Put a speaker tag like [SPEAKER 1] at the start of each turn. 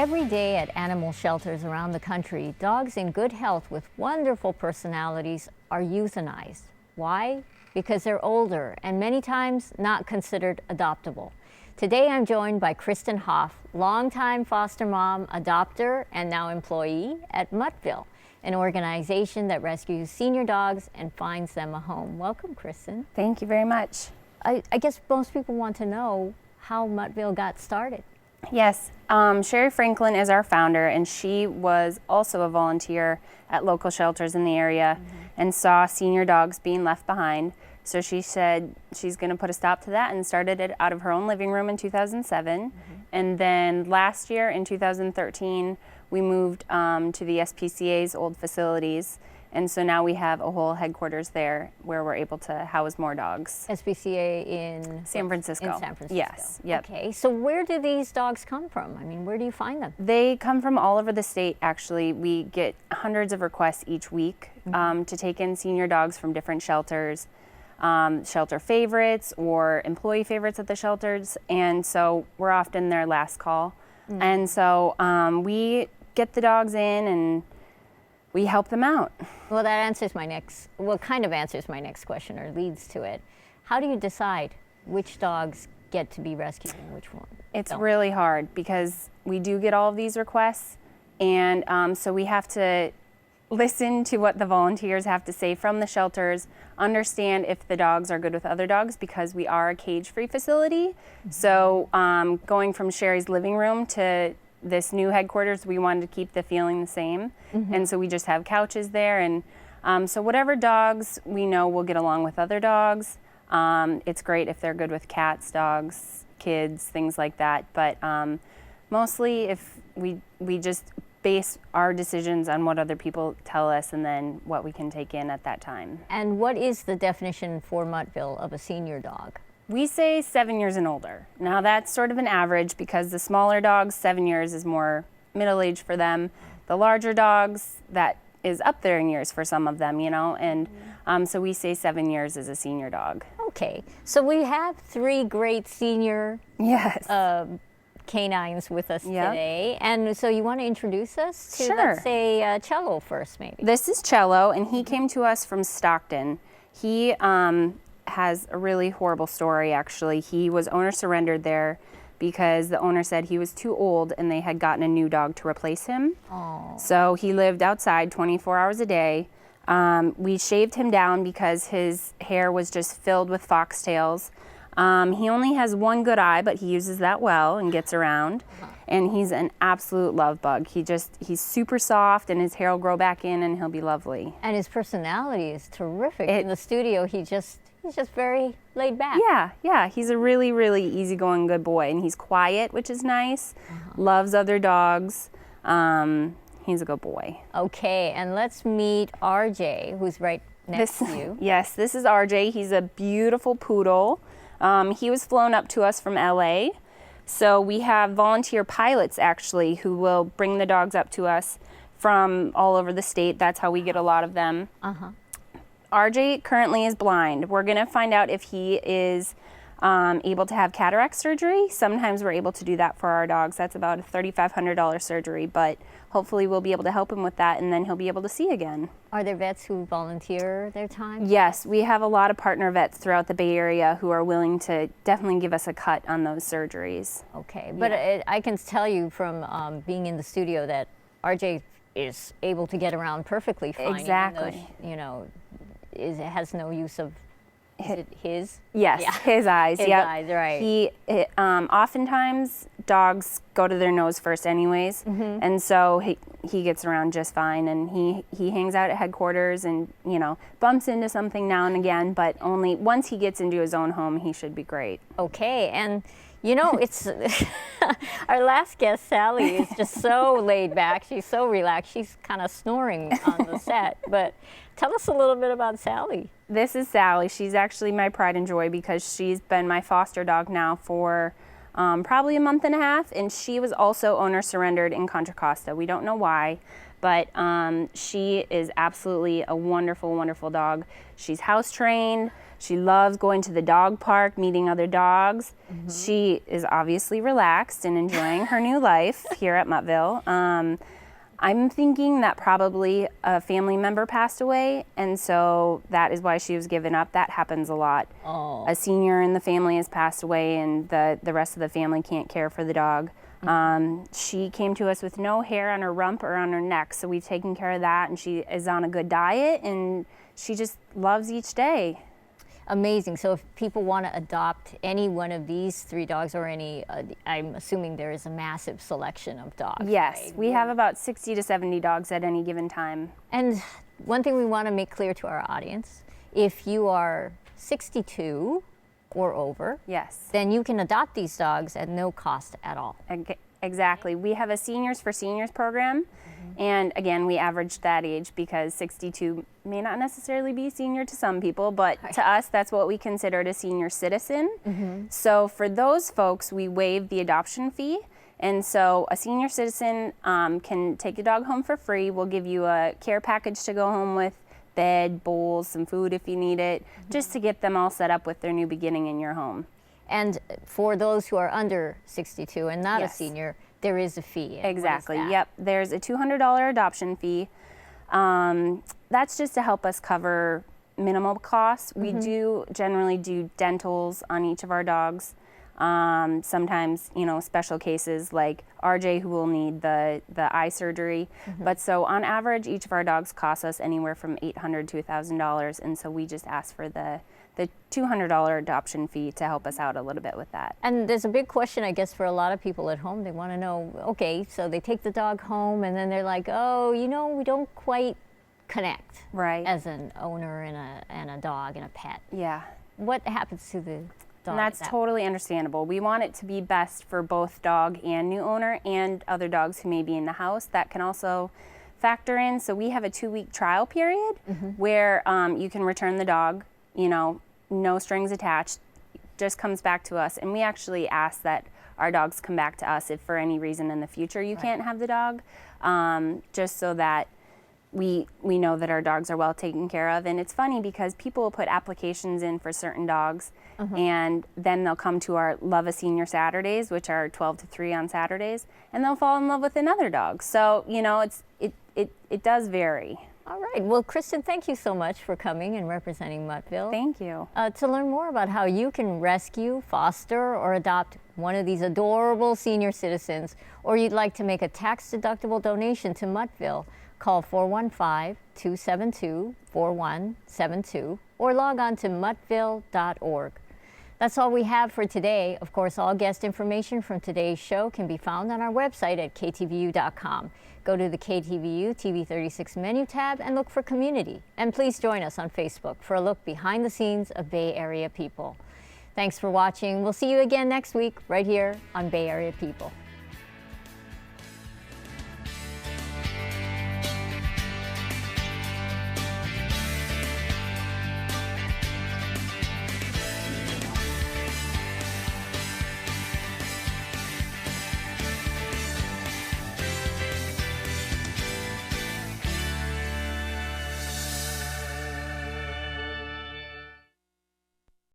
[SPEAKER 1] Every day at animal shelters around the country, dogs in good health with wonderful personalities are euthanized. Why? Because they're older and many times not considered adoptable. Today I'm joined by Kristen Hoff, longtime foster mom, adopter, and now employee at Muttville, an organization that rescues senior dogs and finds them a home. Welcome, Kristen.
[SPEAKER 2] Thank you very much.
[SPEAKER 1] I guess most people want to know how Muttville got started.
[SPEAKER 2] Yes, Sherry Franklin is our founder, and she was also a volunteer at local shelters in the area and saw senior dogs being left behind. So she said she's going to put a stop to that and started it out of her own living room in 2007. And then last year in 2013, we moved to the SPCA's old facilities. And so now we have a whole headquarters there where we're able to house more dogs.
[SPEAKER 1] SPCA in
[SPEAKER 2] San Francisco.
[SPEAKER 1] In San Francisco.
[SPEAKER 2] Yes. Yep.
[SPEAKER 1] Okay. So where do these dogs come from? I mean, where do you find them?
[SPEAKER 2] They come from all over the state, actually. We get hundreds of requests each week to take in senior dogs from different shelters, shelter favorites or employee favorites at the shelters. And so we're often their last call. And so we get the dogs in and we help them out.
[SPEAKER 1] Well, that answers my next, kind of answers my next question or leads to it. How do you decide which dogs get to be rescued and which one?
[SPEAKER 2] It's really hard because we do get all of these requests, and so we have to listen to what the volunteers have to say from the shelters, understand if the dogs are good with other dogs because we are a cage-free facility. So going from Sherry's living room to this new headquarters, we wanted to keep the feeling the same. And so we just have couches there. And so whatever dogs we know will get along with other dogs. It's great if they're good with cats, dogs, kids, things like that. But mostly if we just base our decisions on what other people tell us and then what we can take in at that time.
[SPEAKER 1] And what is the definition for Muttville of a senior dog?
[SPEAKER 2] We say 7 years and older. Now that's sort of an average because the smaller dogs, 7 years is more middle age for them. The larger dogs, that is up there in years for some of them, you know, and so we say 7 years is a senior dog.
[SPEAKER 1] Okay, so we have three great senior canines with us today, and so you want to introduce us to, let's say, Cello first, maybe.
[SPEAKER 2] This is Cello, and he came to us from Stockton. He has a really horrible story, actually. He was owner surrendered there because the owner said he was too old and they had gotten a new dog to replace him. So he lived outside 24 hours a day. We shaved him down because his hair was just filled with foxtails. He only has one good eye, but he uses that well and gets around. And he's an absolute love bug. He's super soft and his hair will grow back in and he'll be lovely.
[SPEAKER 1] And his personality is terrific. In the studio, he's just very laid back.
[SPEAKER 2] Yeah, he's a really, really easygoing good boy, and he's quiet, which is nice, loves other dogs. He's a good boy.
[SPEAKER 1] Okay, and let's meet RJ, who's right next to you.
[SPEAKER 2] Yes, this is RJ. He's a beautiful poodle. He was flown up to us from LA. So we have volunteer pilots, actually, who will bring the dogs up to us from all over the state. That's how we get a lot of them. RJ currently is blind. We're going to find out if he is able to have cataract surgery. Sometimes we're able to do that for our dogs. That's about a $3,500 surgery, but hopefully we'll be able to help him with that, and then he'll be able to see again.
[SPEAKER 1] Are there vets who volunteer their time?
[SPEAKER 2] Yes, we have a lot of partner vets throughout the Bay Area who are willing to definitely give us a cut on those surgeries.
[SPEAKER 1] Okay, but I can tell you from being in the studio that RJ is able to get around perfectly fine.
[SPEAKER 2] Exactly.
[SPEAKER 1] Even though, you know, it has no use of his?
[SPEAKER 2] Yes, his eyes.
[SPEAKER 1] His eyes, right.
[SPEAKER 2] He oftentimes dogs go to their nose first anyways, and so he gets around just fine, and he hangs out at headquarters and, you know, bumps into something now and again, but only once he gets into his own home, he should be great.
[SPEAKER 1] Okay, and you know, it's our last guest, Sally, is just so laid back. She's so relaxed. She's kind of snoring on the set. But tell us a little bit about Sally.
[SPEAKER 2] This is Sally. She's actually my pride and joy because she's been my foster dog now for probably a month and a half, and she was also owner surrendered in Contra Costa. We don't know why, but she is absolutely a wonderful, wonderful dog. She's house trained. She loves going to the dog park, meeting other dogs. She is obviously relaxed and enjoying her new life here at Muttville. I'm thinking that probably a family member passed away, and so that is why she was given up. That happens a lot.
[SPEAKER 1] Oh.
[SPEAKER 2] A senior in the family has passed away, and the rest of the family can't care for the dog. She came to us with no hair on her rump or on her neck, so we've taken care of that, and she is on a good diet, and she just loves each day.
[SPEAKER 1] Amazing. So if people want to adopt any one of these 3 dogs or any, I'm assuming there is a massive selection of dogs.
[SPEAKER 2] Yes,
[SPEAKER 1] right?
[SPEAKER 2] we have about 60 to 70 dogs at any given time.
[SPEAKER 1] And one thing we want to make clear to our audience, if you are 62 or over,
[SPEAKER 2] Yes.
[SPEAKER 1] then you can adopt these dogs at no cost at all.
[SPEAKER 2] Exactly. We have a Seniors for Seniors program, and again, we averaged that age because 62 may not necessarily be senior to some people, but to us, that's what we considered a senior citizen. So for those folks, we waive the adoption fee, and so a senior citizen can take a dog home for free. We'll give you a care package to go home with, bed, bowls, some food if you need it, just to get them all set up with their new beginning in your home.
[SPEAKER 1] And for those who are under 62 and not
[SPEAKER 2] Yes.
[SPEAKER 1] a senior, there is a fee. And what is
[SPEAKER 2] Exactly.
[SPEAKER 1] that?
[SPEAKER 2] Yep. There's a $200 adoption fee. That's just to help us cover minimal costs. We do generally do dentals on each of our dogs. Sometimes, special cases like RJ, who will need the eye surgery. But so on average, each of our dogs costs us anywhere from $800 to $1,000, and so we just ask for the $200 adoption fee to help us out a little bit with that.
[SPEAKER 1] And there's a big question, I guess, for a lot of people at home. They want to know, okay, so they take the dog home and then they're like, oh, we don't quite connect
[SPEAKER 2] Right.
[SPEAKER 1] as an owner and a dog and a pet.
[SPEAKER 2] Yeah.
[SPEAKER 1] What happens to the dog?
[SPEAKER 2] And that's totally understandable. We want it to be best for both dog and new owner and other dogs who may be in the house. That can also factor in. So we have a 2-week trial period where you can return the dog, no strings attached, just comes back to us. And we actually ask that our dogs come back to us if for any reason in the future you can't have the dog, just so that we know that our dogs are well taken care of. And it's funny because people will put applications in for certain dogs, and then they'll come to our Love a Senior Saturdays, which are 12 to 3 on Saturdays, and they'll fall in love with another dog. So, it does vary.
[SPEAKER 1] All right. Well, Kristen, thank you so much for coming and representing Muttville.
[SPEAKER 2] Thank you.
[SPEAKER 1] To learn more about how you can rescue, foster, or adopt one of these adorable senior citizens, or you'd like to make a tax-deductible donation to Muttville, call 415-272-4172 or log on to muttville.org. That's all we have for today. Of course, all guest information from today's show can be found on our website at KTVU.com. Go to the KTVU TV 36 menu tab and look for Community. And please join us on Facebook for a look behind the scenes of Bay Area people. Thanks for watching. We'll see you again next week right here on Bay Area People.